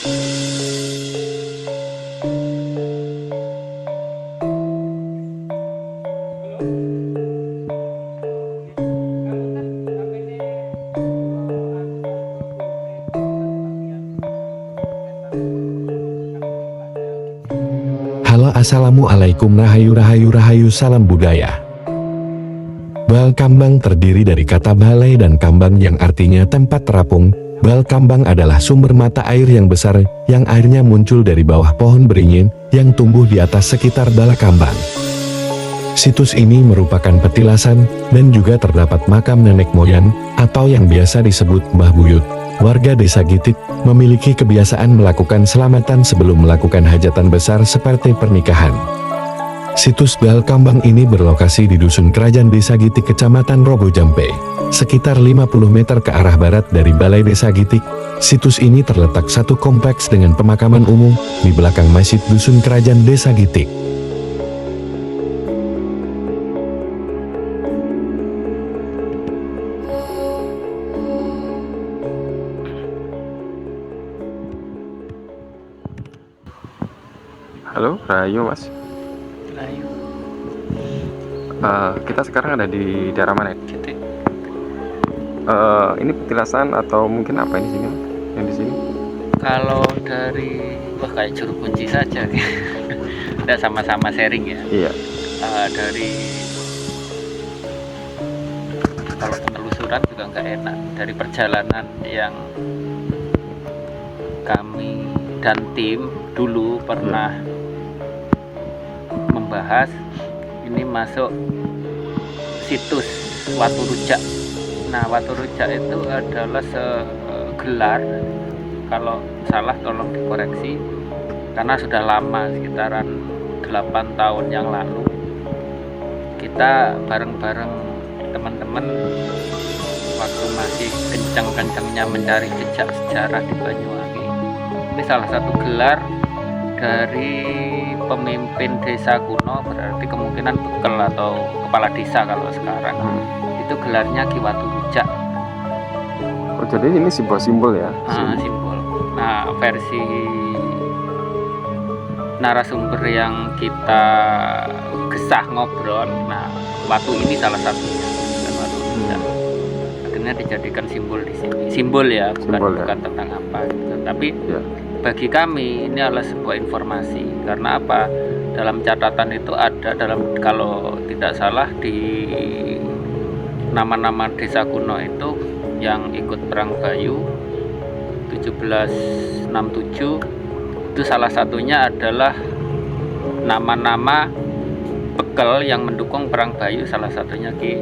Halo, assalamualaikum, rahayu, salam budaya. Bal kambang terdiri dari kata balai dan kambang yang artinya tempat terapung. Bal kambang adalah sumber mata air yang besar yang airnya muncul dari bawah pohon beringin yang tumbuh di atas sekitar bala kambang. Situs ini merupakan petilasan dan juga terdapat makam nenek moyang atau yang biasa disebut Mbah Buyut. Warga desa Gitik memiliki kebiasaan melakukan selamatan sebelum melakukan hajatan besar seperti pernikahan. Situs Bal Kambang ini berlokasi di Dusun Kerajaan Desa Gitik, Kecamatan Rogo Jampe, sekitar 50 meter ke arah barat dari Balai Desa Gitik. Situs ini terletak satu kompleks dengan pemakaman umum di belakang Masjid Dusun Kerajaan Desa Gitik. Halo, Rahayu Mas. Rahayu. Kita sekarang ada di daerah mana? Gitik. Ini petilasan atau mungkin apa ini sini? Yang di sini? Kalau dari kayak juru kunci saja, kita sama-sama sharing ya. Iya. Dari kalau penelusuran juga nggak enak. Dari perjalanan yang kami dan tim dulu pernah membahas, ini masuk situs Watu Rujak. Nah, Watu Rujak itu adalah segelar, kalau salah tolong dikoreksi, karena sudah lama, sekitaran 8 tahun yang lalu kita bareng-bareng teman-teman waktu masih kencang-kencangnya mencari jejak sejarah di Banyuwangi. Ini salah satu gelar dari pemimpin desa kuno, berarti kemungkinan bekel atau kepala desa kalau sekarang. Itu gelarnya Ki Watu Rujak. Oh, jadi ini simbol-simbol ya? Simbol. Nah, versi narasumber yang kita gesah ngobrol, nah watu ini salah satunya, dan Watu Rujak. Akhirnya dijadikan simbol di sini. Simbol ya, bukan tentang apa gitu. Tapi ya, bbagi kami ini adalah sebuah informasi, karena apa? Dalam catatan itu ada, kalau tidak salah, di nama-nama desa kuno itu yang ikut perang Bayu 1767 itu salah satunya adalah nama-nama bekel yang mendukung perang Bayu, salah satunya Ki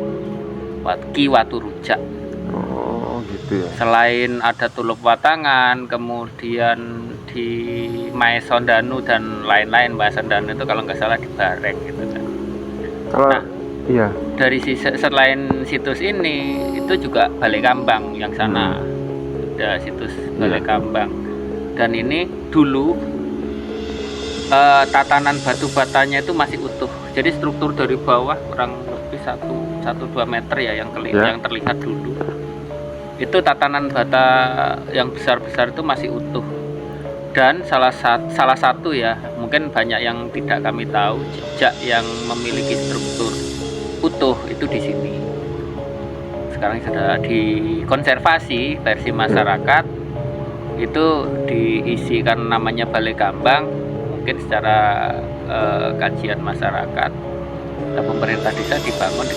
Watu Rujak. Oh gitu ya. Selain ada Tulup Watangan, kemudian di Maesondanu dan lain-lain. Maesondanu itu kalau nggak salah di Bareng gitu kan. Kalau iya, dari selain situs ini itu juga Balai Kambang yang sana, ada situs Balai Kambang, dan ini dulu tatanan batu batanya itu masih utuh. Jadi struktur dari bawah kurang lebih 1-2 meter ya yang terlihat dulu. Itu tatanan bata yang besar-besar itu masih utuh. Dan salah satu ya, mungkin banyak yang tidak kami tahu, jejak yang memiliki struktur utuh itu di sini. Sekarang sudah dikonservasi versi masyarakat, itu diisikan namanya Balai Kambang. Mungkin secara kajian masyarakat, pemerintah desa dibangun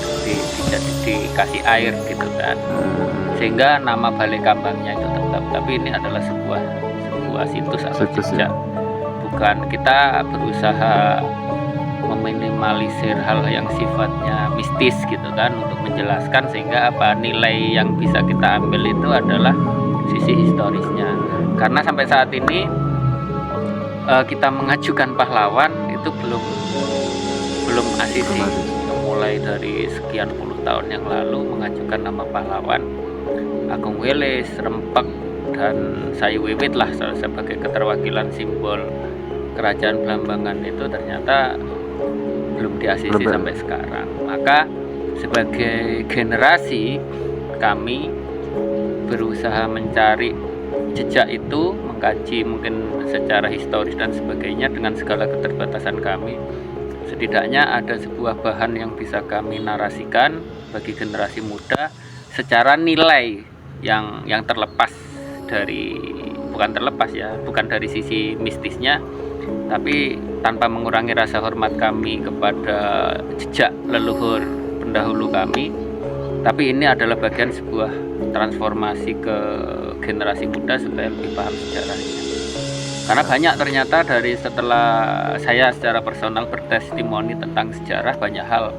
dikasih air gitu kan, sehingga nama Balai Kambangnya itu tetap. Tapi ini adalah sebuah situs atau jejak. Bukan, kita berusaha meminimalisir hal yang sifatnya mistis gitu kan, untuk menjelaskan sehingga apa nilai yang bisa kita ambil itu adalah sisi historisnya. Karena sampai saat ini kita mengajukan pahlawan itu belum asisi. Mulai dari sekian puluh tahun yang lalu mengajukan nama pahlawan, Agung Weles, Rempek, dan Sayu Wiwit lah sebagai keterwakilan simbol kerajaan Blambangan, itu ternyata belum diasisi sampai sekarang. Maka sebagai generasi kami berusaha mencari jejak itu, mengkaji mungkin secara historis dan sebagainya dengan segala keterbatasan kami. Setidaknya ada sebuah bahan yang bisa kami narasikan bagi generasi muda secara nilai yang terlepas dari, bukan dari sisi mistisnya, tapi tanpa mengurangi rasa hormat kami kepada jejak leluhur pendahulu kami. Tapi ini adalah bagian sebuah transformasi ke generasi muda supaya lebih paham sejarahnya. Karena banyak ternyata dari setelah saya secara personal bertestimoni tentang sejarah, banyak hal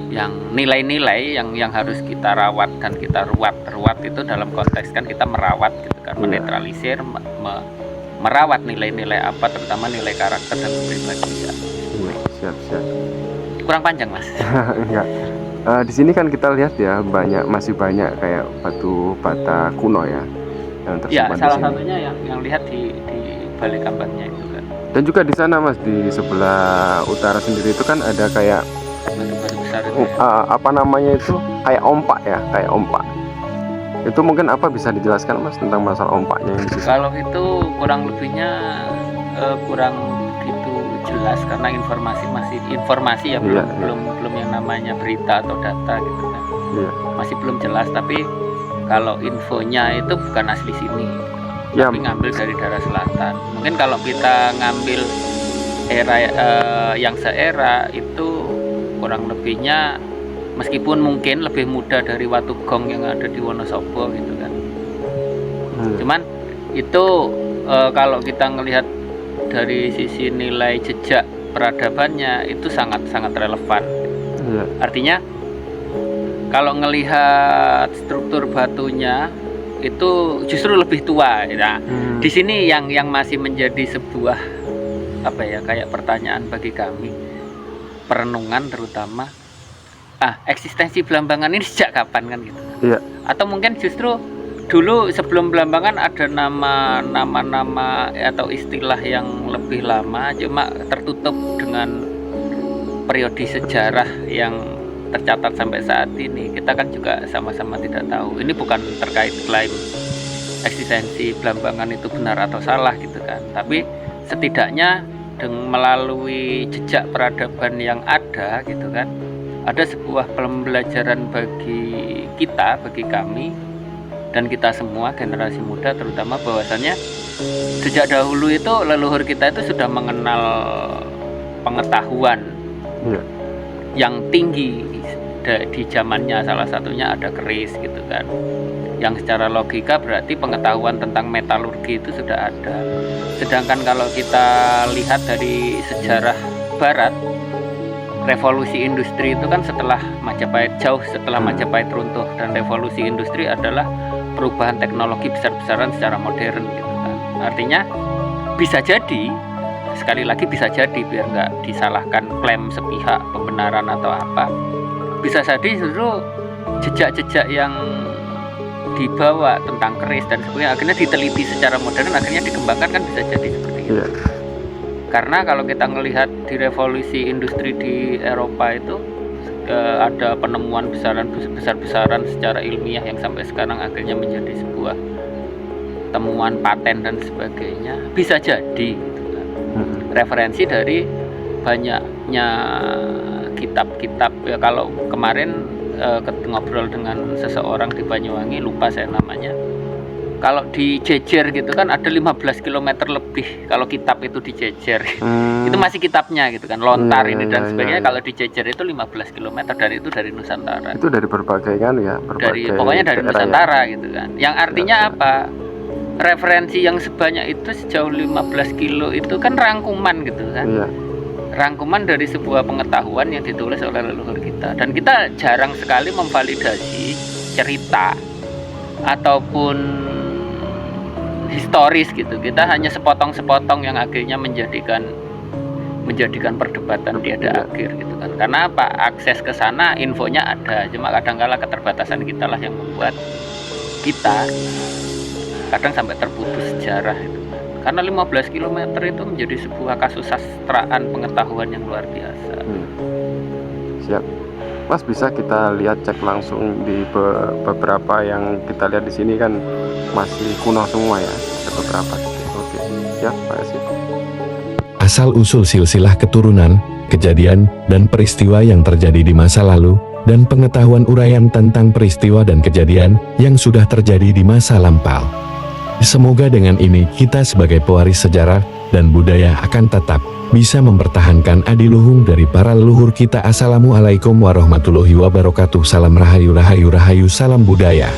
yang nilai-nilai yang harus kita rawat dan kita ruat itu dalam konteks kan kita merawat gitu kan, menetralisir, merawat nilai-nilai apa, terutama nilai karakter dan kepribadian. Siap. Kurang panjang mas? Enggak. Di sini kan kita lihat ya masih banyak kayak batu bata kuno ya yang Ya, tersimpan salah di sini. satunya yang lihat di balik kambangnya itu kan. Dan juga di sana mas, di sebelah utara sendiri itu kan ada kayak Batu-batu besar itu ya. apa namanya itu, kayak ompak ya, kayak ompak. Itu mungkin apa bisa dijelaskan mas tentang masalah ompaknya ini? Kalau itu kurang lebihnya kurang begitu jelas karena informasi ya, Iya. belum yang namanya berita atau data gitu kan. Iya. Masih belum jelas, tapi kalau infonya itu bukan asli sini, Ya, tapi ngambil dari daerah selatan. Mungkin kalau kita ngambil era yang seera itu kurang lebihnya, meskipun mungkin lebih muda dari Watu Gong yang ada di Wonosobo gitu kan. Cuman itu kalau kita ngelihat dari sisi nilai jejak peradabannya itu sangat relevan. iya. Artinya kalau ngelihat struktur batunya itu justru lebih tua. Nah, di sini yang masih menjadi sebuah apa ya, kayak pertanyaan bagi kami, perenungan terutama. Eksistensi Blambangan ini sejak kapan kan gitu? Iya. Atau mungkin justru dulu sebelum Blambangan ada nama-nama atau istilah yang lebih lama, cuma tertutup dengan periode sejarah yang tercatat sampai saat ini. Kita kan juga sama-sama tidak tahu. Ini bukan terkait klaim eksistensi Blambangan itu benar atau salah gitu kan, tapi setidaknya melalui jejak peradaban yang ada gitu kan, ada sebuah pembelajaran bagi kita, bagi kami dan kita semua generasi muda terutama, bahwasannya sejak dahulu itu leluhur kita itu sudah mengenal pengetahuan yang tinggi di zamannya. Salah satunya ada keris gitu kan, yang secara logika berarti pengetahuan tentang metalurgi itu sudah ada. Sedangkan kalau kita lihat dari sejarah barat, revolusi industri itu kan setelah Majapahit, jauh setelah Majapahit runtuh, dan revolusi industri adalah perubahan teknologi besar-besaran secara modern gitu kan. Artinya bisa jadi, sekali lagi bisa jadi, biar nggak disalahkan klaim sepihak pembenaran atau apa, bisa jadi justru jejak-jejak yang dibawa tentang keris dan sebagainya akhirnya diteliti secara modern, akhirnya dikembangkan, kan bisa jadi seperti itu. Karena kalau kita melihat di revolusi industri di Eropa itu ada penemuan besar-besaran secara ilmiah yang sampai sekarang akhirnya menjadi sebuah temuan paten dan sebagainya. Bisa jadi gitu kan. Referensi dari banyaknya kitab-kitab ya. Kalau kemarin ngobrol dengan seseorang di Banyuwangi, lupa saya namanya, kalau dijejer gitu kan ada 15 km lebih kalau kitab itu dijejer. Itu masih kitabnya gitu kan, lontar ini dan sebagainya. Kalau dijejer itu 15 km, dari itu dari Nusantara. Itu dari berbagai kan ya, Pokoknya dari Nusantara ya, gitu kan. Yang artinya apa? Referensi yang sebanyak itu sejauh 15 kilo itu kan rangkuman gitu kan. Rangkuman dari sebuah pengetahuan yang ditulis oleh leluhur kita. Dan kita jarang sekali memvalidasi cerita ataupun historis gitu. Kita hanya sepotong-sepotong yang akhirnya menjadikan perdebatan tiada akhir gitu kan. Karena apa? Akses ke sana, infonya ada, cuma kadang-kala keterbatasan kita lah yang membuat kita kadang sampai terputus sejarah itu. Karena 15 km itu menjadi sebuah kasus sastraan pengetahuan yang luar biasa. Siap. Mas, bisa kita lihat, cek langsung di beberapa yang kita lihat di sini kan masih kuno semua ya, ada beberapa. Oke, ya, makasih. Asal-usul silsilah keturunan, kejadian, dan peristiwa yang terjadi di masa lalu, dan pengetahuan uraian tentang peristiwa dan kejadian yang sudah terjadi di masa lampau. Semoga dengan ini kita sebagai pewaris sejarah dan budaya akan tetap bisa mempertahankan adiluhung dari para leluhur kita. Assalamualaikum warahmatullahi wabarakatuh. Salam rahayu, rahayu, rahayu, salam budaya.